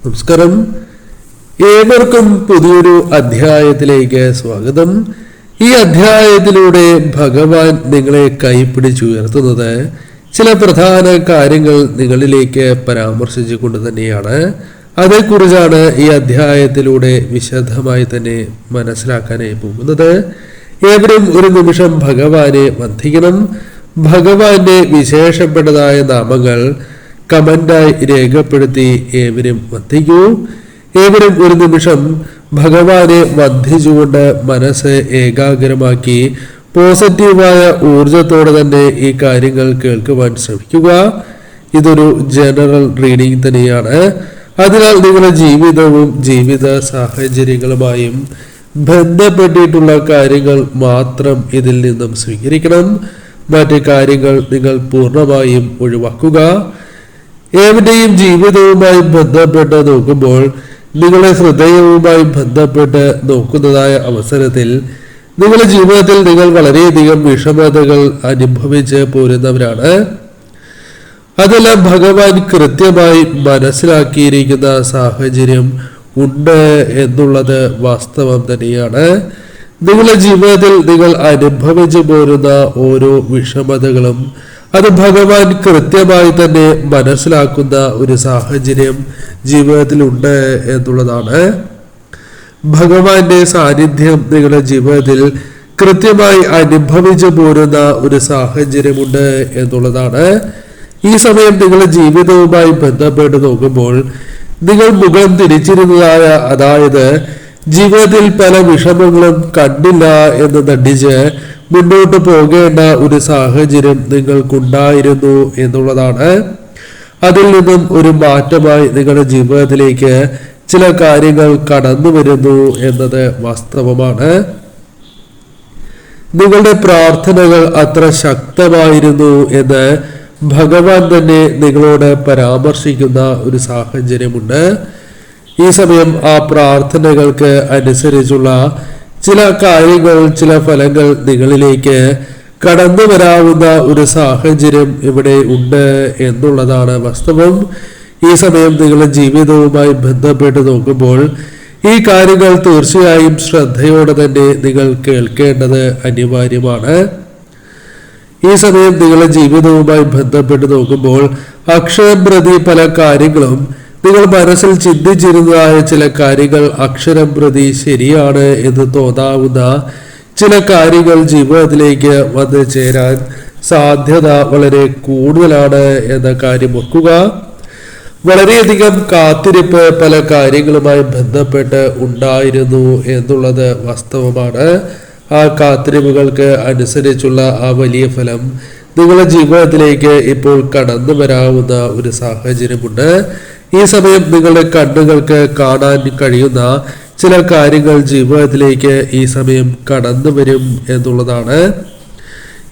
നമസ്കാരം. ഏവർക്കും പുതിയൊരു അധ്യായത്തിലേക്ക് സ്വാഗതം. ഈ അധ്യായത്തിലൂടെ ഭഗവാൻ നിങ്ങളെ കൈപ്പിടിച്ചുയർത്തുന്നത് ചില പ്രധാന കാര്യങ്ങൾ നിങ്ങളിലേക്ക് പരാമർശിച്ചുകൊണ്ട് തന്നെയാണ്. അതേക്കുറിച്ചാണ് ഈ അധ്യായത്തിലൂടെ വിശദമായി തന്നെ മനസ്സിലാക്കാനായി പോകുന്നത്. ഏവരും ഒരു നിമിഷം ഭഗവാനെ വന്ദിക്കണം. ഭഗവാന്റെ വിശേഷപ്പെട്ടതായ നാമങ്ങൾ കമന്റായി രേഖപ്പെടുത്തി ഏവരും വന്ദിക്കൂ. ഏവരും ഒരു നിമിഷം ഭഗവാനെ വന്ദിച്ചുകൊണ്ട് മനസ്സ് ഏകാഗ്രമാക്കി പോസിറ്റീവായ ഊർജത്തോടെ തന്നെ ഈ കാര്യങ്ങൾ കേൾക്കുവാൻ ശ്രമിക്കുക. ഇതൊരു ജനറൽ റീഡിംഗ് തന്നെയാണ്. അതിനാൽ നിങ്ങളുടെ ജീവിതവും ജീവിത സാഹചര്യങ്ങളുമായും ബന്ധപ്പെട്ടിട്ടുള്ള കാര്യങ്ങൾ മാത്രം ഇതിൽ നിന്നും സ്വീകരിക്കണം. മറ്റ് കാര്യങ്ങൾ നിങ്ങൾ പൂർണ്ണമായും ഒഴിവാക്കുക. ഏവരുടെയും ജീവിതവുമായി ബന്ധപ്പെട്ട് നോക്കുമ്പോൾ നിങ്ങളുടെ ഹൃദയവുമായി ബന്ധപ്പെട്ട് നോക്കുന്നതായ അവസരത്തിൽ നിങ്ങളുടെ ജീവിതത്തിൽ നിങ്ങൾ വളരെയധികം വിഷമതകൾ അനുഭവിച്ച് പോരുന്നവരാണ്. അതെല്ലാം ഭഗവാൻ കൃത്യമായി മനസ്സിലാക്കിയിരിക്കുന്ന സാഹചര്യം ഉണ്ട് എന്നുള്ളത് വാസ്തവം തന്നെയാണ്. നിങ്ങളുടെ ജീവിതത്തിൽ നിങ്ങൾ അനുഭവിച്ചു പോരുന്ന ഓരോ വിഷമതകളും അത് ഭഗവാൻ കൃത്യമായി തന്നെ മനസ്സിലാക്കുന്ന ഒരു സാഹചര്യം ജീവിതത്തിലുണ്ട് എന്നുള്ളതാണ്. ഭഗവാന്റെ സാന്നിധ്യം നിങ്ങളുടെ ജീവിതത്തിൽ കൃത്യമായി അനുഭവിച്ചു പോരുന്ന ഒരു സാഹചര്യമുണ്ട് എന്നുള്ളതാണ്. ഈ സമയം നിങ്ങളുടെ ജീവിതവുമായി ബന്ധപ്പെട്ട് നോക്കുമ്പോൾ നിങ്ങൾ മുഖം തിരിച്ചിരുന്നതായ, അതായത് ജീവിതത്തിൽ പല വിഷമങ്ങളും കണ്ടില്ല എന്ന് നടിച്ച് മുന്നോട്ട് പോകേണ്ട ഒരു സാഹചര്യം നിങ്ങൾക്കുണ്ടായിരുന്നു എന്നുള്ളതാണ്. അതിൽ നിന്നും ഒരു മാറ്റമായി നിങ്ങളുടെ ജീവിതത്തിലേക്ക് ചില കാര്യങ്ങൾ കടന്നു വരുന്നു എന്നത് വാസ്തവമാണ്. നിങ്ങളുടെ പ്രാർത്ഥനകൾ അത്ര ശക്തമായിരുന്നു എന്ന് ഭഗവാൻ തന്നെ നിങ്ങളോട് പരാമർശിക്കുന്ന ഒരു സാഹചര്യമുണ്ട്. ഈ സമയം ആ പ്രാർത്ഥനകൾക്ക് അനുസരിച്ചുള്ള ചില കാര്യങ്ങൾ, ചില ഫലങ്ങൾ നിങ്ങളിലേക്ക് കടന്നു വരാവുന്ന ഒരു സാഹചര്യം ഇവിടെ ഉണ്ട് എന്നുള്ളതാണ് വാസ്തവം. ഈ സമയം നിങ്ങളുടെ ജീവിതവുമായി ബന്ധപ്പെട്ട് നോക്കുമ്പോൾ ഈ കാര്യങ്ങൾ തീർച്ചയായും ശ്രദ്ധയോടെ തന്നെ നിങ്ങൾ കേൾക്കേണ്ടത് അനിവാര്യമാണ്. ഈ സമയം നിങ്ങളുടെ ജീവിതവുമായി ബന്ധപ്പെട്ട് നോക്കുമ്പോൾ അക്ഷരം പ്രതി പല കാര്യങ്ങളും നിങ്ങൾ മനസ്സിൽ ചിന്തിച്ചിരുന്നതായ ചില കാര്യങ്ങൾ അക്ഷരം പ്രതി ശരിയാണ് എന്ന് തോന്നാവുന്ന ചില കാര്യങ്ങൾ ജീവിതത്തിലേക്ക് വന്നു ചേരാൻ സാധ്യത വളരെ കൂടുതലാണ് എന്ന കാര്യം ഓർക്കുക. വളരെയധികം കാത്തിരിപ്പ് പല കാര്യങ്ങളുമായി ബന്ധപ്പെട്ട് ഉണ്ടായിരുന്നു എന്നുള്ളത് വാസ്തവമാണ്. ആ കാത്തിരിപ്പുകൾക്ക് അനുസരിച്ചുള്ള ആ വലിയ ഫലം നിങ്ങളുടെ ജീവിതത്തിലേക്ക് ഇപ്പോൾ കടന്നു വരാവുന്ന ഒരു സാഹചര്യമുണ്ട്. ഈ സമയം നിങ്ങളുടെ കണ്ണുകൾക്ക് കാണാൻ കഴിയുന്ന ചില കാര്യങ്ങൾ ജീവിതത്തിലേക്ക് ഈ സമയം കടന്നു വരും എന്നുള്ളതാണ്.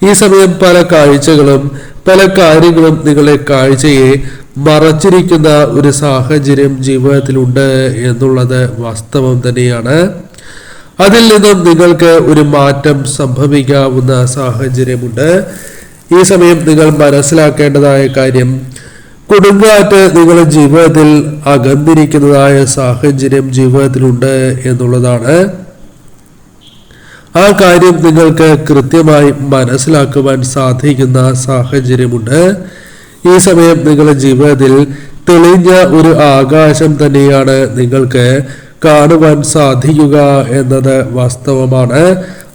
ഈ സമയം പല കാഴ്ചകളും പല കാര്യങ്ങളും നിങ്ങളുടെ കാഴ്ചയെ മറച്ചിരിക്കുന്ന ഒരു സാഹചര്യം ജീവിതത്തിലുണ്ട് എന്നുള്ളത് വാസ്തവം തന്നെയാണ്. അതിൽ നിന്നും നിങ്ങൾക്ക് ഒരു മാറ്റം സംഭവിക്കാവുന്ന സാഹചര്യമുണ്ട്. ഈ സമയം നിങ്ങൾ മനസ്സിലാക്കേണ്ടതായ കാര്യം, കൊടുങ്കാറ്റ് നിങ്ങളുടെ ജീവിതത്തിൽ അകന്നിരിക്കുന്നതായ സാഹചര്യം ജീവിതത്തിലുണ്ട് എന്നുള്ളതാണ്. ആ കാര്യം നിങ്ങൾക്ക് കൃത്യമായി മനസ്സിലാക്കുവാൻ സാധിക്കുന്ന സാഹചര്യമുണ്ട്. ഈ സമയം നിങ്ങളുടെ ജീവിതത്തിൽ തെളിഞ്ഞ ഒരു ആകാശം തന്നെയാണ് നിങ്ങൾക്ക് കാണുവാൻ സാധിക്കുക എന്നത് വാസ്തവമാണ്.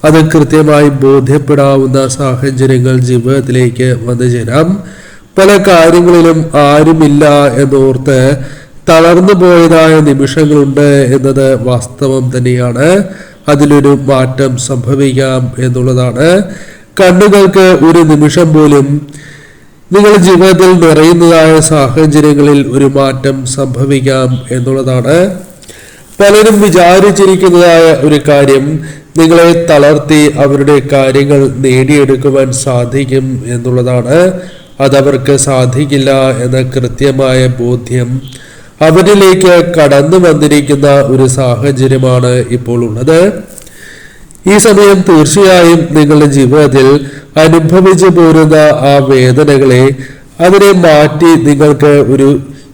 അത് കൃത്യമായി ബോധ്യപ്പെടാവുന്ന സാഹചര്യങ്ങൾ ജീവിതത്തിലേക്ക് വന്നു ചേരാം. പല കാര്യങ്ങളിലും ആരുമില്ല എന്നോർത്ത് തളർന്നു പോയതായ നിമിഷങ്ങളുണ്ട് എന്നത് വാസ്തവം തന്നെയാണ്. അതിലൊരു മാറ്റം സംഭവിക്കാം എന്നുള്ളതാണ്. കണ്ണുകൾക്ക് ഒരു നിമിഷം പോലും നിങ്ങളുടെ ജീവിതത്തിൽ നിറയുന്നതായ സാഹചര്യങ്ങളിൽ ഒരു മാറ്റം സംഭവിക്കാം എന്നുള്ളതാണ്. പലരും വിചാരിച്ചിരിക്കുന്നതായ ഒരു കാര്യം നിങ്ങളെ തളർത്തി അവരുടെ കാര്യങ്ങൾ നേടിയെടുക്കുവാൻ സാധിക്കും എന്നുള്ളതാണ്. അതവർക്ക് സാധിക്കില്ല എന്ന കൃത്യമായ ബോധ്യം അവരിലേക്ക് കടന്നു വന്നിരിക്കുന്ന ഒരു സാഹചര്യമാണ് ഇപ്പോൾ ഉള്ളത്. ഈ സമയം തീർച്ചയായും നിങ്ങളുടെ ജീവിതത്തിൽ അനുഭവിച്ചു പോരുന്ന ആ വേദനകളെ അതിനെ മാറ്റി നിങ്ങൾക്ക് ഒരു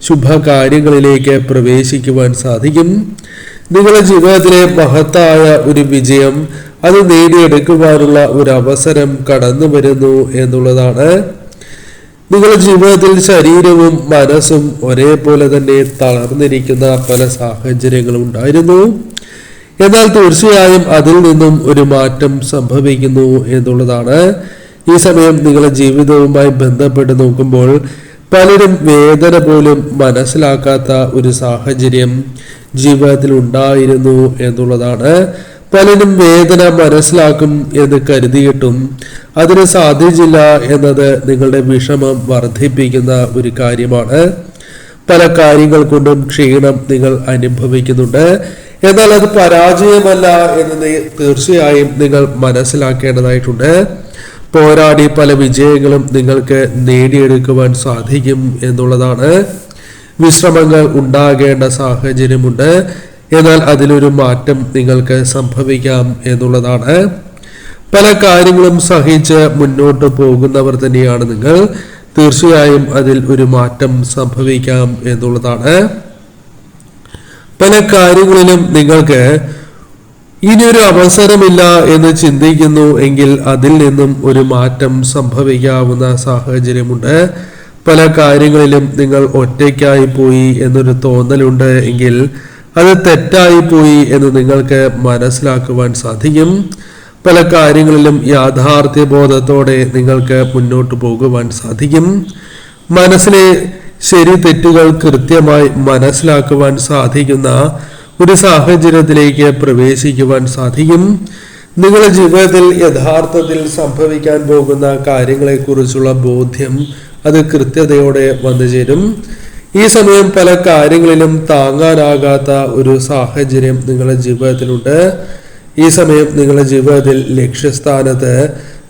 ശുഭകാര്യങ്ങളിലേക്ക് പ്രവേശിക്കുവാൻ സാധിക്കും. നിങ്ങളുടെ ജീവിതത്തിലെ മഹത്തായ ഒരു വിജയം അത് നേടിയെടുക്കുവാനുള്ള ഒരു അവസരം കടന്നു വരുന്നു എന്നുള്ളതാണ്. നിങ്ങളുടെ ജീവിതത്തിൽ ശരീരവും മനസ്സും ഒരേപോലെ തന്നെ തളർന്നിരിക്കുന്ന പല സാഹചര്യങ്ങളും ഉണ്ടായിരുന്നു. എന്നാൽ തീർച്ചയായും അതിൽ നിന്നും ഒരു മാറ്റം സംഭവിക്കുന്നു എന്നുള്ളതാണ്. ഈ സമയം നിങ്ങളുടെ ജീവിതവുമായി ബന്ധപ്പെട്ട് നോക്കുമ്പോൾ പലരും വേദന പോലും മനസ്സിലാക്കാത്ത ഒരു സാഹചര്യം ജീവിതത്തിൽ ഉണ്ടായിരുന്നു എന്നുള്ളതാണ്. പലരും വേദന മനസ്സിലാക്കും എന്ന് കരുതിയിട്ടും അതിന് സാധിച്ചില്ല എന്നത് നിങ്ങളുടെ വിഷമം വർദ്ധിപ്പിക്കുന്ന ഒരു കാര്യമാണ്. പല കാര്യങ്ങൾ കൊണ്ടും ക്ഷീണം നിങ്ങൾ അനുഭവിക്കുന്നുണ്ട്. എന്നാൽ അത് പരാജയമല്ല എന്ന് തീർച്ചയായും നിങ്ങൾ മനസ്സിലാക്കേണ്ടതായിട്ടുണ്ട്. പോരാടി പല വിജയങ്ങളും നിങ്ങൾക്ക് നേടിയെടുക്കുവാൻ സാധിക്കും എന്നുള്ളതാണ്. വിശ്രമങ്ങൾ ഉണ്ടാകേണ്ട സാഹചര്യമുണ്ട്. എന്നാൽ അതിലൊരു മാറ്റം നിങ്ങൾക്ക് സംഭവിക്കാം എന്നുള്ളതാണ്. പല കാര്യങ്ങളും സഹിച്ച് മുന്നോട്ട് പോകുന്നവർ തന്നെയാണ് നിങ്ങൾ. തീർച്ചയായും അതിൽ ഒരു മാറ്റം സംഭവിക്കാം എന്നുള്ളതാണ്. പല കാര്യങ്ങളിലും നിങ്ങൾക്ക് ഇനിയൊരു അവസരമില്ല എന്ന് ചിന്തിക്കുന്നു എങ്കിൽ അതിൽ നിന്നും ഒരു മാറ്റം സംഭവിക്കാവുന്ന സാഹചര്യമുണ്ട്. പല കാര്യങ്ങളിലും നിങ്ങൾ ഒറ്റയ്ക്കായി പോയി എന്നൊരു തോന്നലുണ്ട് എങ്കിൽ അത് തെറ്റായി പോയി എന്ന് നിങ്ങൾക്ക് മനസ്സിലാക്കുവാൻ സാധിക്കും. പല കാര്യങ്ങളിലും യാഥാർത്ഥ്യബോധത്തോടെ നിങ്ങൾക്ക് മുന്നോട്ട് പോകുവാൻ സാധിക്കും. മനസ്സിലെ ശരി തെറ്റുകൾ കൃത്യമായി മനസ്സിലാക്കുവാൻ സാധിക്കുന്ന ഒരു സാഹചര്യത്തിലേക്ക് പ്രവേശിക്കുവാൻ സാധിക്കും. നിങ്ങളുടെ ജീവിതത്തിൽ യഥാർത്ഥത്തിൽ സംഭവിക്കാൻ പോകുന്ന കാര്യങ്ങളെക്കുറിച്ചുള്ള ബോധ്യം അത് കൃത്യതയോടെ വന്നു ചേരും. ഈ സമയം പല കാര്യങ്ങളിലും താങ്ങാനാകാത്ത ഒരു സാഹചര്യം നിങ്ങളുടെ ജീവിതത്തിലുണ്ട്. ഈ സമയം നിങ്ങളുടെ ജീവിതത്തിൽ ലക്ഷ്യസ്ഥാനത്ത്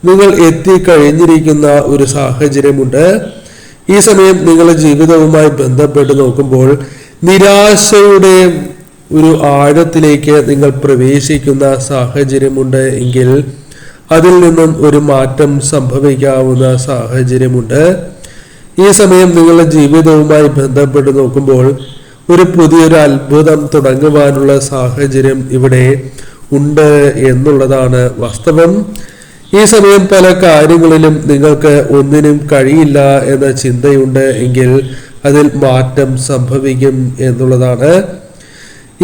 നിങ്ങൾ എത്തിക്കഴിഞ്ഞിരിക്കുന്ന ഒരു സാഹചര്യമുണ്ട്. ഈ സമയം നിങ്ങളുടെ ജീവിതവുമായി ബന്ധപ്പെട്ട് നോക്കുമ്പോൾ നിരാശയുടെ ഒരു ആഴത്തിലേക്ക് നിങ്ങൾ പ്രവേശിക്കുന്ന സാഹചര്യമുണ്ട് എങ്കിൽ അതിൽ നിന്നും ഒരു മാറ്റം സംഭവിക്കാവുന്ന സാഹചര്യമുണ്ട്. ഈ സമയം നിങ്ങളുടെ ജീവിതവുമായി ബന്ധപ്പെട്ട് നോക്കുമ്പോൾ ഒരു പുതിയൊരു അത്ഭുതം തുടങ്ങുവാനുള്ള സാഹചര്യം ഇവിടെ ഉണ്ട് എന്നുള്ളതാണ് വാസ്തവം. ഈ സമയം പല കാര്യങ്ങളിലും നിങ്ങൾക്ക് ഒന്നിനും കഴിയില്ല എന്ന ചിന്തയുണ്ട് എങ്കിൽ അതിൽ മാറ്റം സംഭവിക്കും എന്നുള്ളതാണ്.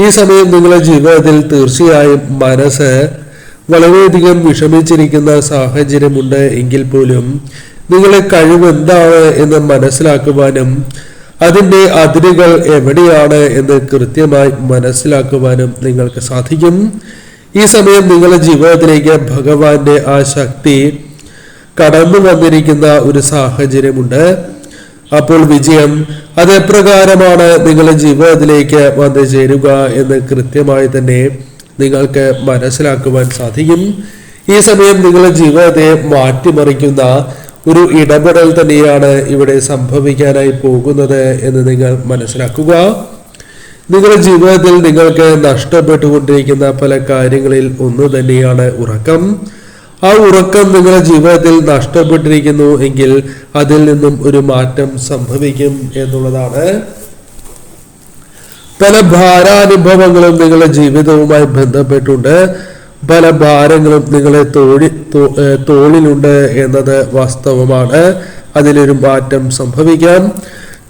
ഈ സമയം നിങ്ങളുടെ ജീവിതത്തിൽ തീർച്ചയായും മനസ്സ് വളരെയധികം വിഷമിച്ചിരിക്കുന്ന സാഹചര്യമുണ്ട് എങ്കിൽ പോലും നിങ്ങളുടെ കഴിവ് എന്താണ് എന്ന് മനസ്സിലാക്കുവാനും അതിൻ്റെ അതിരുകൾ എവിടെയാണ് എന്ന് കൃത്യമായി മനസ്സിലാക്കുവാനും നിങ്ങൾക്ക് സാധിക്കും. ഈ സമയം നിങ്ങളുടെ ജീവിതത്തിലേക്ക് ഭഗവാന്റെ ആ ശക്തി കടന്നു വന്നിരിക്കുന്ന ഒരു സാഹചര്യമുണ്ട്. അപ്പോൾ വിജയം അതെപ്രകാരമാണ് നിങ്ങളുടെ ജീവിതത്തിലേക്ക് വന്നു ചേരുക എന്ന് കൃത്യമായി തന്നെ നിങ്ങൾക്ക് മനസ്സിലാക്കുവാൻ സാധിക്കും. ഈ സമയം നിങ്ങളുടെ ജീവിതത്തെ മാറ്റിമറിക്കുന്ന ഒരു ഇടപെടൽ തന്നെയാണ് ഇവിടെ സംഭവിക്കാനായി പോകുന്നത് എന്ന് നിങ്ങൾ മനസ്സിലാക്കുക. നിങ്ങളുടെ ജീവിതത്തിൽ നിങ്ങൾക്ക് നഷ്ടപ്പെട്ടുകൊണ്ടിരിക്കുന്ന പല കാര്യങ്ങളിൽ ഒന്ന് തന്നെയാണ് ഉറക്കം. ആ ഉറക്കം നിങ്ങളുടെ ജീവിതത്തിൽ നഷ്ടപ്പെട്ടിരിക്കുന്നു എങ്കിൽ അതിൽ നിന്നും ഒരു മാറ്റം സംഭവിക്കും എന്നുള്ളതാണ്. പല ഭാരാനുഭവങ്ങളും നിങ്ങളുടെ ജീവിതവുമായി ബന്ധപ്പെട്ടുണ്ട്. പല ഭാരങ്ങളും നിങ്ങളെ തോളിലുണ്ട് എന്നത് വാസ്തവമാണ്. അതിലൊരു മാറ്റം സംഭവിക്കാം.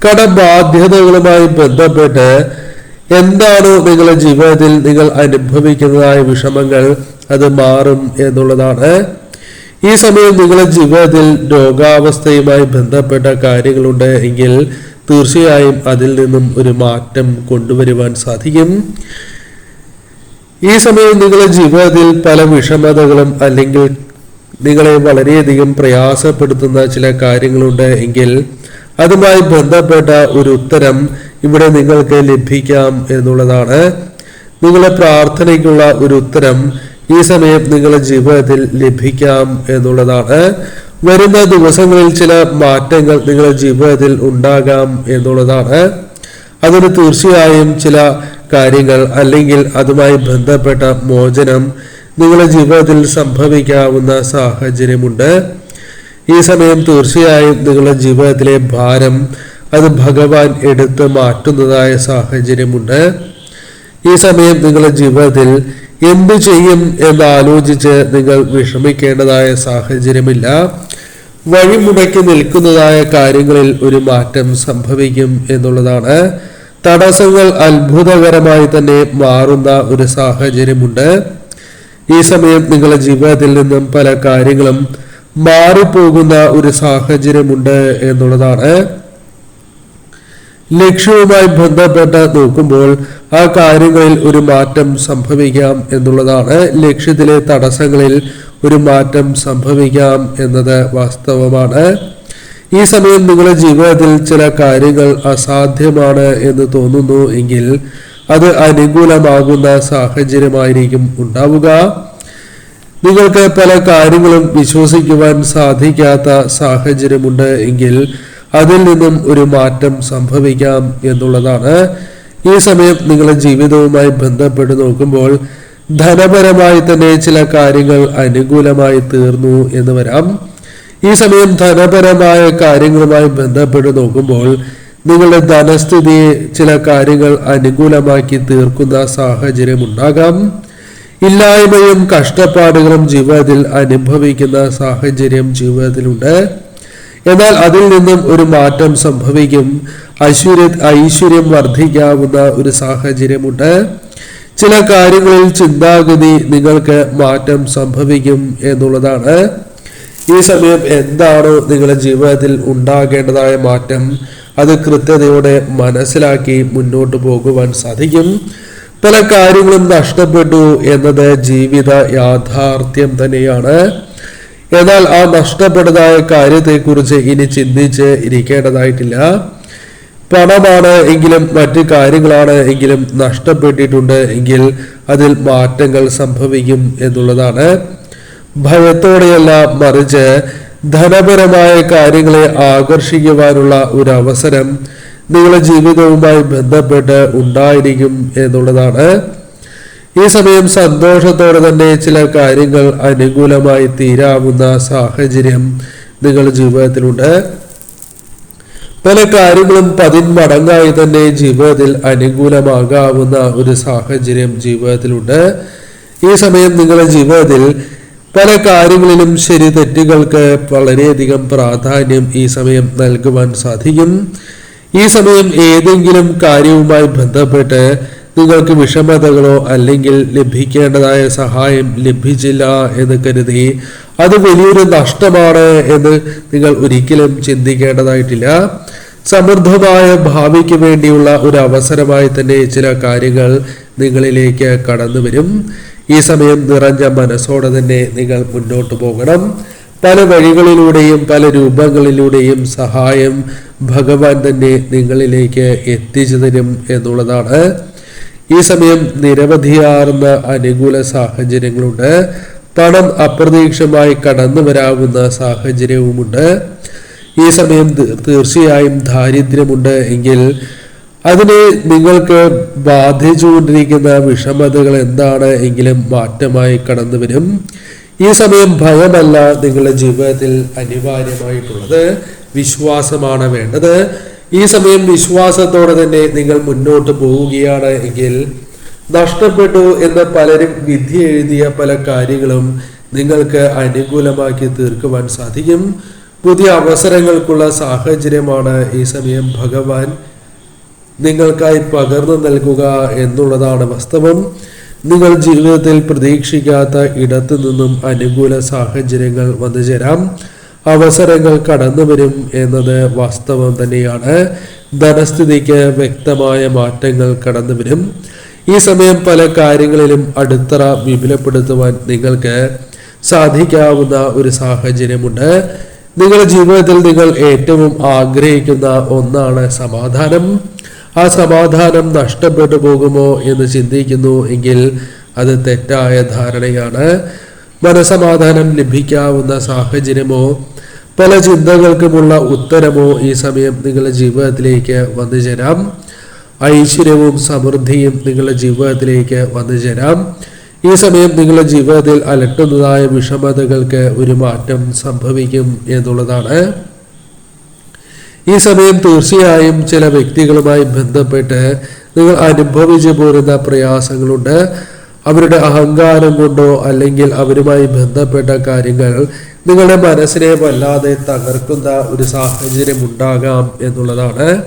കടബാധ്യതകളുമായി ബന്ധപ്പെട്ട് എന്താണോ നിങ്ങളുടെ ജീവിതത്തിൽ നിങ്ങൾ അനുഭവിക്കുന്നതായ വിഷമങ്ങൾ അത് മാറും എന്നുള്ളതാണ്. ഈ സമയം നിങ്ങളുടെ ജീവിതത്തിൽ രോഗാവസ്ഥയുമായി ബന്ധപ്പെട്ട കാര്യങ്ങളുണ്ട് എങ്കിൽ തീർച്ചയായും അതിൽ നിന്നും ഒരു മാറ്റം കൊണ്ടുവരുവാൻ സാധിക്കും. ഈ സമയം നിങ്ങളുടെ ജീവിതത്തിൽ പല വിഷമതകളും അല്ലെങ്കിൽ നിങ്ങളെ വളരെയധികം പ്രയാസപ്പെടുത്തുന്ന ചില കാര്യങ്ങളുണ്ട് എങ്കിൽ അതുമായി ബന്ധപ്പെട്ട ഒരു ഉത്തരം ഇവിടെ നിങ്ങൾക്ക് ലഭിക്കാം എന്നുള്ളതാണ്. നിങ്ങളുടെ പ്രാർത്ഥനയ്ക്കുള്ള ഒരു ഉത്തരം ഈ സമയം നിങ്ങളുടെ ജീവിതത്തിൽ ലഭിക്കാം എന്നുള്ളതാണ്. വരുന്ന ദിവസങ്ങളിൽ ചില മാറ്റങ്ങൾ നിങ്ങളുടെ ജീവിതത്തിൽ ഉണ്ടാകാം എന്നുള്ളതാണ്. അതിന് തീർച്ചയായും ചില കാര്യങ്ങൾ അല്ലെങ്കിൽ അതുമായി ബന്ധപ്പെട്ട മോചനം നിങ്ങളുടെ ജീവിതത്തിൽ സംഭവിക്കാവുന്ന സാഹചര്യമുണ്ട്. ഈ സമയം തീർച്ചയായും നിങ്ങളുടെ ജീവിതത്തിലെ ഭാരം അത് ഭഗവാൻ എടുത്ത് മാറ്റുന്നതായ സാഹചര്യമുണ്ട്. ഈ സമയം നിങ്ങളുടെ ജീവിതത്തിൽ എന്തു ചെയ്യും എന്നാലോചിച്ച് നിങ്ങൾ വിഷമിക്കേണ്ടതായ സാഹചര്യമില്ല. വഴിമുടക്കി നിൽക്കുന്നതായ കാര്യങ്ങളിൽ ഒരു മാറ്റം സംഭവിക്കും എന്നുള്ളതാണ്. തടസ്സങ്ങൾ അത്ഭുതകരമായി തന്നെ മാറുന്ന ഒരു സാഹചര്യമുണ്ട്. ഈ സമയം നിങ്ങളുടെ ജീവിതത്തിൽ നിന്നും പല കാര്യങ്ങളും മാറിപ്പോകുന്ന ഒരു സാഹചര്യമുണ്ട് എന്നുള്ളതാണ്. ലക്ഷ്യവുമായി ബന്ധപ്പെട്ട് നോക്കുമ്പോൾ ആ കാര്യങ്ങളിൽ ഒരു മാറ്റം സംഭവിക്കാം എന്നുള്ളതാണ്. ലക്ഷ്യത്തിലെ തടസ്സങ്ങളിൽ ഒരു മാറ്റം സംഭവിക്കാം എന്നത് വാസ്തവമാണ്. ഈ സമയം നിങ്ങളുടെ ജീവിതത്തിൽ ചില കാര്യങ്ങൾ അസാധ്യമാണ് എന്ന് തോന്നുന്നു എങ്കിൽ അത് അനുകൂലമാകുന്ന സാഹചര്യമായിരിക്കും ഉണ്ടാവുക. നിങ്ങൾക്ക് പല കാര്യങ്ങളും വിശ്വസിക്കുവാൻ സാധിക്കാത്ത സാഹചര്യമുണ്ട് എങ്കിൽ അതിൽ നിന്നും ഒരു മാറ്റം സംഭവിക്കാം എന്നുള്ളതാണ്. ഈ സമയം നിങ്ങളുടെ ജീവിതവുമായി ബന്ധപ്പെട്ട് നോക്കുമ്പോൾ ധനപരമായി തന്നെ ചില കാര്യങ്ങൾ അനുകൂലമായി തീർന്നു എന്ന് വരാം. ഈ സമയം ധനപരമായ കാര്യങ്ങളുമായി ബന്ധപ്പെട്ട് നോക്കുമ്പോൾ നിങ്ങളുടെ ധനസ്ഥിതിയെ ചില കാര്യങ്ങൾ അനുകൂലമാക്കി തീർക്കുന്ന സാഹചര്യം ഉണ്ടാകാം. ഇല്ലായ്മയും കഷ്ടപ്പാടുകളും ജീവിതത്തിൽ അനുഭവിക്കുന്ന സാഹചര്യം ജീവിതത്തിലുണ്ട്. എന്നാൽ അതിൽ നിന്നും ഒരു മാറ്റം സംഭവിക്കും. ഐശ്വര്യം വർദ്ധിക്കാവുന്ന ഒരു സാഹചര്യമുണ്ട്. ചില കാര്യങ്ങളിൽ ചിന്താഗതി നിങ്ങൾക്ക് മാറ്റം സംഭവിക്കും എന്നുള്ളതാണ്. ഈ സമയം എന്താണോ നിങ്ങളുടെ ജീവിതത്തിൽ ഉണ്ടാകേണ്ടതായ മാറ്റം അത് കൃത്യതയോടെ മനസ്സിലാക്കി മുന്നോട്ട് പോകുവാൻ സാധിക്കും. പല കാര്യങ്ങളും നഷ്ടപ്പെട്ടു എന്നത് ജീവിത യാഥാർത്ഥ്യം തന്നെയാണ്. എന്നാൽ ആ നഷ്ടപ്പെട്ടതായ കാര്യത്തെക്കുറിച്ച് ഇനി ചിന്തിച്ച് ഇരിക്കേണ്ടതായിട്ടില്ല. പണമാണ് എങ്കിലും മറ്റു കാര്യങ്ങളാണ് എങ്കിലും നഷ്ടപ്പെട്ടിട്ടുണ്ട് എങ്കിൽ അതിൽ മാറ്റങ്ങൾ സംഭവിക്കും എന്നുള്ളതാണ്. ഭയത്തോടെയല്ല, മറിച്ച് ധനപരമായ കാര്യങ്ങളെ ആകർഷിക്കുവാനുള്ള ഒരു അവസരം നിങ്ങളുടെ ജീവിതവുമായി ബന്ധപ്പെട്ട് ഉണ്ടായിരിക്കും എന്നുള്ളതാണ്. ഈ സമയം സന്തോഷത്തോടെ തന്നെ ചില കാര്യങ്ങൾ അനുകൂലമായി തീരാവുന്ന സാഹചര്യം നിങ്ങളുടെ ജീവിതത്തിലുണ്ട്. പല കാര്യങ്ങളും 10 മടങ്ങായി തന്നെ ജീവിതത്തിൽ അനുകൂലമാകാവുന്ന ഒരു സാഹചര്യം ജീവിതത്തിലുണ്ട്. ഈ സമയം നിങ്ങളുടെ ജീവിതത്തിൽ പല കാര്യങ്ങളിലും ശരി തെറ്റുകൾക്ക് വളരെയധികം പ്രാധാന്യം ഈ സമയം നൽകുവാൻ സാധിക്കും. ഈ സമയം ഏതെങ്കിലും കാര്യവുമായി ബന്ധപ്പെട്ട് നിങ്ങൾക്ക് വിഷമതകളോ അല്ലെങ്കിൽ ലഭിക്കേണ്ടതായ സഹായം ലഭിച്ചില്ല എന്ന് കരുതി അത് വലിയൊരു നഷ്ടമാണ് എന്ന് നിങ്ങൾ ഒരിക്കലും ചിന്തിക്കേണ്ടതായിട്ടില്ല. സമൃദ്ധമായ ഭാവിക്ക് വേണ്ടിയുള്ള ഒരു അവസരമായി തന്നെ ചില കാര്യങ്ങൾ നിങ്ങളിലേക്ക് കടന്നു വരും. ഈ സമയം നിറഞ്ഞ മനസ്സോടെ തന്നെ നിങ്ങൾ മുന്നോട്ട് പോകണം. പല വഴികളിലൂടെയും പല രൂപങ്ങളിലൂടെയും സഹായം ഭഗവാൻ തന്നെ നിങ്ങളിലേക്ക് എത്തിച്ചു തരും എന്നുള്ളതാണ്. ഈ സമയം നിരവധിയാർന്ന അനുകൂല സാഹചര്യങ്ങളുണ്ട്. പണം അപ്രതീക്ഷിതമായി കടന്നു വരാവുന്ന സാഹചര്യവുമുണ്ട്. ഈ സമയം തീർച്ചയായും ദാരിദ്ര്യമുണ്ട് എങ്കിൽ അതിനെ നിങ്ങൾക്ക് ബാധിച്ചുകൊണ്ടിരിക്കുന്ന വിഷമതകൾ എന്താണ് എങ്കിലും മാറ്റമായി കടന്നു വരും. ഈ സമയം ഭയമല്ല നിങ്ങളുടെ ജീവിതത്തിൽ അനിവാര്യമായിട്ടുള്ളത്, വിശ്വാസമാണ് വേണ്ടത്. ഈ സമയം വിശ്വാസത്തോടെ തന്നെ നിങ്ങൾ മുന്നോട്ട് പോവുകയാണ് എങ്കിൽ നഷ്ടപ്പെട്ടു എന്ന് പലരും വിധി എഴുതിയ പല കാര്യങ്ങളും നിങ്ങൾക്ക് അനുകൂലമാക്കി തീർക്കുവാൻ സാധിക്കും. പുതിയ അവസരങ്ങൾക്കുള്ള സാഹചര്യമാണ് ഈ സമയം ഭഗവാൻ നിങ്ങൾക്കായി പകർന്നു നൽകുക എന്നുള്ളതാണ് വാസ്തവം. നിങ്ങൾ ജീവിതത്തിൽ പ്രതീക്ഷിക്കാത്ത ഇടത്തു നിന്നും അനുകൂല സാഹചര്യങ്ങൾ വന്നു ചേരാം, അവസരങ്ങൾ കടന്നു വരും എന്നത് വാസ്തവം തന്നെയാണ്. ധനസ്ഥിതിക്ക് വ്യക്തമായ മാറ്റങ്ങൾ കടന്നു വരും. ഈ സമയം പല കാര്യങ്ങളിലും അടിത്തറ വിപുലപ്പെടുത്തുവാൻ നിങ്ങൾക്ക് സാധിക്കാവുന്ന ഒരു സാഹചര്യമുണ്ട്. നിങ്ങളുടെ ജീവിതത്തിൽ നിങ്ങൾ ഏറ്റവും ആഗ്രഹിക്കുന്ന ഒന്നാണ് സമാധാനം. ആ സമാധാനം നഷ്ടപ്പെട്ടു പോകുമോ എന്ന് ചിന്തിക്കുന്നു എങ്കിൽ അത് തെറ്റായ ധാരണയാണ്. മനസമാധാനം ലഭിക്കാവുന്ന സാഹചര്യമോ പല ചിന്തകൾക്കുമുള്ള ഉത്തരമോ ഈ സമയം നിങ്ങളുടെ ജീവിതത്തിലേക്ക് വന്നു ചേരാം. ഐശ്വര്യവും സമൃദ്ധിയും നിങ്ങളുടെ ജീവിതത്തിലേക്ക് വന്നു ചേരാം. ഈ സമയം നിങ്ങളുടെ ജീവിതത്തിൽ അലട്ടുന്നതായ വിഷമതകൾക്ക് ഒരു മാറ്റം സംഭവിക്കും എന്നുള്ളതാണ്. ഈ സമയം തീർച്ചയായും ചില വ്യക്തികളുമായി ബന്ധപ്പെട്ട് നിങ്ങൾ അനുഭവിച്ചു പോരുന്ന പ്രയാസങ്ങളുണ്ട്. അവരുടെ അഹങ്കാരം കൊണ്ടോ അല്ലെങ്കിൽ അവരുമായി ബന്ധപ്പെട്ട കാര്യങ്ങൾ നിങ്ങളുടെ മനസ്സിനെ വല്ലാതെ തകർക്കുന്ന ഒരു സാഹചര്യം ഉണ്ടാകാം എന്നുള്ളതാണ്.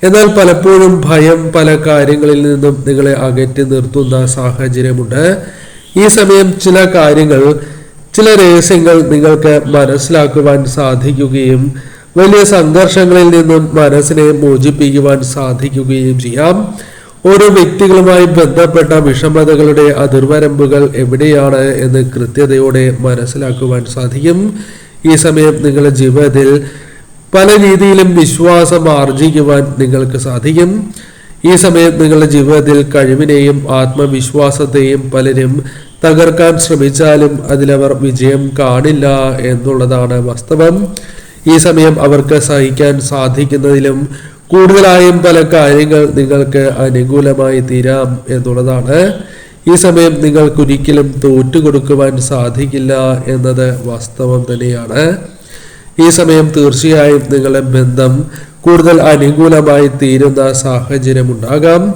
എന്നാൽ പലപ്പോഴും ഭയം പല കാര്യങ്ങളിൽ നിന്നും നിങ്ങളെ അകറ്റി നിർത്തുന്ന സാഹചര്യമുണ്ട്. ഈ സമയം ചില കാര്യങ്ങൾ, ചില രഹസ്യങ്ങൾ നിങ്ങൾക്ക് മനസ്സിലാക്കുവാൻ സാധിക്കുകയും വലിയ സംഘർഷങ്ങളിൽ നിന്നും മനസ്സിനെ മോചിപ്പിക്കുവാൻ സാധിക്കുകയും ചെയ്യാം. ഓരോ വ്യക്തികളുമായി ബന്ധപ്പെട്ട വിഷമതകളുടെ അതിർവരമ്പുകൾ എവിടെയാണ് എന്ന് കൃത്യതയോടെ മനസ്സിലാക്കുവാൻ സാധിക്കും. ഈ സമയം നിങ്ങളുടെ ജീവിതത്തിൽ പല രീതിയിലും വിശ്വാസം ആർജിക്കുവാൻ നിങ്ങൾക്ക് സാധിക്കും. ഈ സമയം നിങ്ങളുടെ ജീവിതത്തിൽ കഴിവിനെയും ആത്മവിശ്വാസത്തെയും പലരും തകർക്കാൻ ശ്രമിച്ചാലും അതിലവർ വിജയം കാണില്ല എന്നുള്ളതാണ് വാസ്തവം. ഈ സമയം അവർക്ക് സഹിക്കാൻ സാധിക്കുന്നതിലും കൂടുതലായും പല കാര്യങ്ങൾ നിങ്ങൾക്ക് അനുകൂലമായി തീരാം എന്നുള്ളതാണ്. ഈ സമയം നിങ്ങൾക്കൊരിക്കലും തോറ്റുകൊടുക്കുവാൻ സാധിക്കില്ല എന്നത് വാസ്തവം തന്നെയാണ്. ഈ സമയം തീർച്ചയായും നിങ്ങളുടെ ബന്ധം കൂടുതൽ അനുകൂലമായി തീരുന്ന സാഹചര്യം ഉണ്ടാകാം.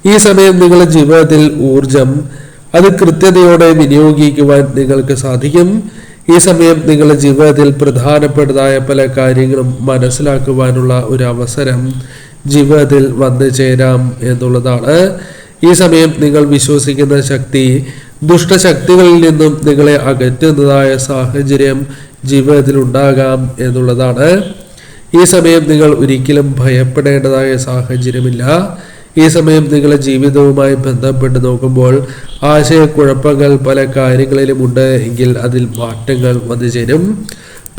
ഈ സമയം നിങ്ങളുടെ ജീവിതത്തിൽ ഊർജം അത് കൃത്യതയോടെ വിനിയോഗിക്കുവാൻ നിങ്ങൾക്ക് സാധിക്കും. ഈ സമയം നിങ്ങളുടെ ജീവിതത്തിൽ പ്രധാനപ്പെട്ടതായ പല കാര്യങ്ങളും മനസ്സിലാക്കുവാനുള്ള ഒരു അവസരം ജീവിതത്തിൽ വന്നു ചേരാം എന്നുള്ളതാണ്. ഈ സമയം നിങ്ങൾ വിശ്വസിക്കുന്ന ശക്തി ദുഷ്ടശക്തികളിൽ നിന്നും നിങ്ങളെ അകറ്റുന്നതായ സാഹചര്യം ജീവിതത്തിൽ ഉണ്ടാകാം എന്നുള്ളതാണ്. ഈ സമയം നിങ്ങൾ ഒരിക്കലും ഭയപ്പെടേണ്ടതായ സാഹചര്യമില്ല. ഈ സമയം നിങ്ങളുടെ ജീവിതവുമായി ബന്ധപ്പെട്ട് നോക്കുമ്പോൾ ആശയക്കുഴപ്പങ്ങൾ പല കാര്യങ്ങളിലും ഉണ്ട് എങ്കിൽ അതിൽ മാറ്റങ്ങൾ വന്നു ചേരും.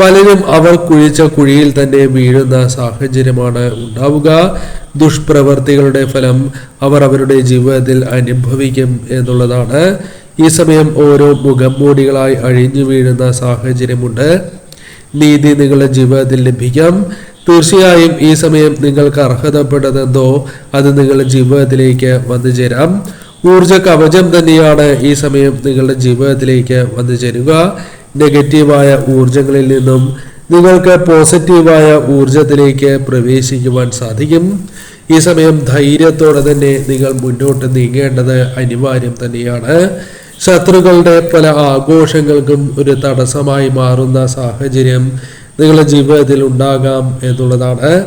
പലരും അവർ കുഴിച്ച കുഴിയിൽ തന്നെ വീഴുന്ന സാഹചര്യമാണ് ഉണ്ടാവുക. ദുഷ്പ്രവർത്തികളുടെ ഫലം അവർ അവരുടെ ജീവിതത്തിൽ അനുഭവിക്കും എന്നുള്ളതാണ്. ഈ സമയം ഓരോ മുഖംമൂടികളായി അഴിഞ്ഞു വീഴുന്ന സാഹചര്യമുണ്ട്. നീതി നിങ്ങളുടെ ജീവിതത്തിൽ ലഭിക്കാം. തീർച്ചയായും ഈ സമയം നിങ്ങൾക്ക് അർഹതപ്പെട്ടതെന്തോ അത് നിങ്ങളുടെ ജീവിതത്തിലേക്ക് വന്നു ചേരാം. ഊർജ കവചം തന്നെയാണ് ഈ സമയം നിങ്ങളുടെ ജീവിതത്തിലേക്ക് വന്നു ചേരുക. നെഗറ്റീവായ ഊർജങ്ങളിൽ നിന്നും നിങ്ങൾക്ക് പോസിറ്റീവായ ഊർജത്തിലേക്ക് പ്രവേശിക്കുവാൻ സാധിക്കും. ഈ സമയം ധൈര്യത്തോടെ തന്നെ നിങ്ങൾ മുന്നോട്ട് നീങ്ങേണ്ടത് അനിവാര്യം തന്നെയാണ്. ശത്രുക്കളുടെ പല ആഘോഷങ്ങൾക്കും ഒരു തടസ്സമായി മാറുന്ന സാഹചര്യം നിങ്ങളുടെ ജീവിതത്തിൽ ഉണ്ടാകാം എന്നുള്ളതാണ്.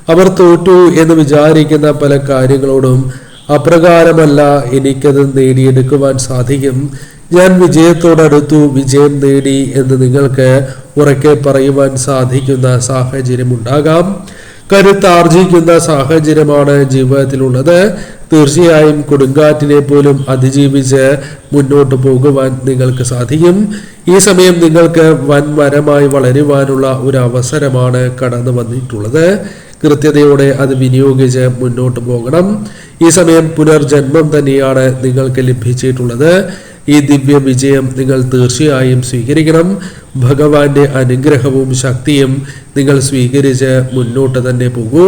അവർ തോറ്റു എന്ന് വിചാരിക്കുന്ന പല കാര്യങ്ങളോടും അപ്രകാരമല്ല, എനിക്കത് നേടിയെടുക്കുവാൻ സാധിക്കും, ഞാൻ വിജയത്തോടടുത്തു, വിജയം നേടി എന്ന് നിങ്ങൾക്ക് ഉറക്കെ പറയുവാൻ സാധിക്കുന്ന സാഹചര്യം ഉണ്ടാകാം. കരുത്താർജിക്കുന്ന സാഹചര്യമാണ് ജീവിതത്തിലുള്ളത്. തീർച്ചയായും കൊടുങ്കാറ്റിനെ പോലും അതിജീവിച്ച് മുന്നോട്ട് പോകുവാൻ നിങ്ങൾക്ക് സാധിക്കും. ഈ സമയം നിങ്ങൾക്ക് വൻ മരമായി വളരുവാനുള്ള ഒരു അവസരമാണ് കടന്നു വന്നിട്ടുള്ളത്. കൃത്യതയോടെ അത് വിനിയോഗിച്ച് മുന്നോട്ട് പോകണം. ഈ സമയം പുനർജന്മം തന്നെയാണ് നിങ്ങൾക്ക് ലഭിച്ചിട്ടുള്ളത്. ഈ ദിവ്യ വിജയം നിങ്ങൾ തീർച്ചയായും സ്വീകരിക്കണം. ഭഗവാന്റെ അനുഗ്രഹവും ശക്തിയും നിങ്ങൾ സ്വീകരിച്ച് മുന്നോട്ട് തന്നെ പോകൂ.